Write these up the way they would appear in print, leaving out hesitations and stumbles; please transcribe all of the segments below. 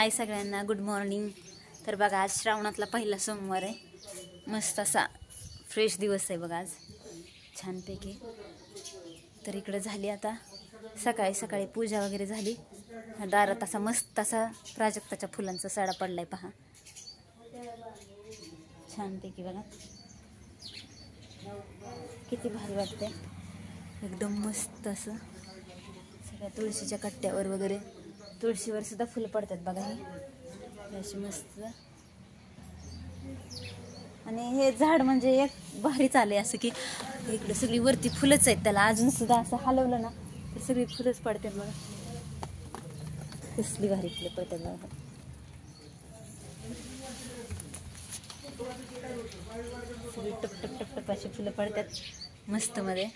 हाय सगळ्यांना, good morning. तर बघा, आज श्रावणातला पहिला सोमवार आहे। मस्त असा फ्रेश दिवस आहे बघा आज, छानपैकी। तर इकडे झाली आता सकाळी सकाळी पूजा वगैरे झाली। दारात असा मस्त असा प्राजक्ताच्या फुलांचा सडा पडलाय पहा, छानपैकी बघा, किती भारी वाटते, एकदम मस्त असं। सगळ्या तुळशीच्या कट्ट्यावर वगैरे, तुळशीवर सुद्धा फुलं पडतात बघा, ही अशी मस्त। आणि हे झाड म्हणजे एक भारीच आले, असं की इकडे सगळी वरती फुलंच आहेत, त्याला अजून सुद्धा असं हलवलं ना तर सगळी फुलंच पडतात बघा, कसली भारी फुलं पडतात बघा। सगळी टप टप टप टप अशी फुलं पडतात मस्त मध्ये।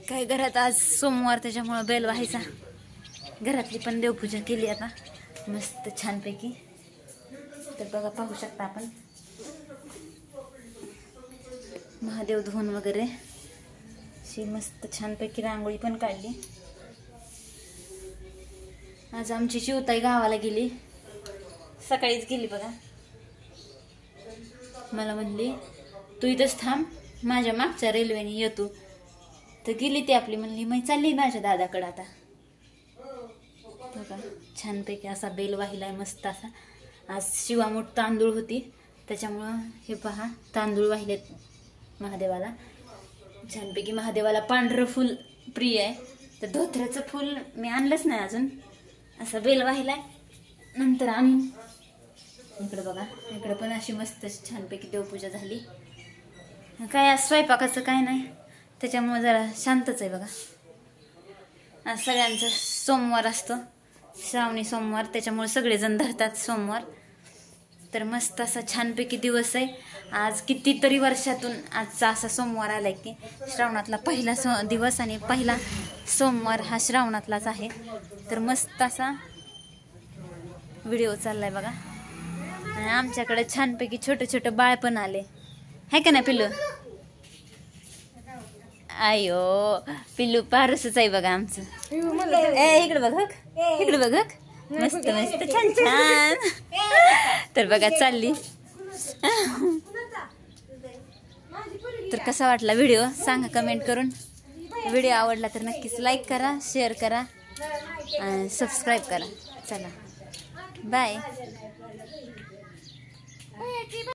काय घरात आज सोमवार त्याच्यामुळे बेल व्हायचा, घरातली पण देवपूजा केली आता मस्त छानपैकी। तर बघा, पाहू शकता आपण महादेव धुवून वगैरे अशी मस्त छानपैकी रांगोळी पण काढली। आज आमची शिवताई गावाला गेली, सकाळीच गेली बघा। मला म्हणली तू इथंच थांब, माझ्या मागच्या रेल्वेने येतो। तर गेली ती आपली, म्हणली मी चालली माझ्या दादाकडे आता। बघा छानपैकी असा बेल वाहिलाय मस्त असा। आज शिवामूठ तांदूळ होती त्याच्यामुळं हे पहा, तांदूळ वाहिलेत महादेवाला छानपैकी। महादेवाला पांढरं फुल प्रिय आहे, तर धोत्र्याचं फुल मी आणलंच नाही अजून। असा बेल वाहिलाय, नंतर आणून। इकडे बघा, इकडे पण अशी मस्त छानपैकी देवपूजा झाली। काय आज स्वयंपाकाचं काय नाही, त्याच्यामुळे जरा शांतच आहे बघा। आज सगळ्यांचा सोमवार असतो, श्रावणी सोमवार, त्याच्यामुळे सगळेजण धरतात सोमवार। तर मस्त असा छानपैकी दिवस आहे आज। कितीतरी वर्षातून आजचा असा सोमवार आलाय की श्रावणातला पहिला दिवस आणि पहिला सोमवार हा श्रावणातलाच आहे। तर मस्त असा व्हिडिओ चाललाय बघा। आणि आमच्याकडे छानपैकी छोटे छोटे बाळ पण आले, है का नाही पिल्लू? आयो पिल्लू पारसच आहे बघा आमचं। इकडे बघ, इकडे बघ, मस्त मस्त छान छान। तर बघा चालली। तर कसा वाटला व्हिडिओ सांगा कमेंट करून। व्हिडिओ आवडला तर नक्कीच लाईक करा, शेअर करा, सबस्क्राईब करा। चला बाय।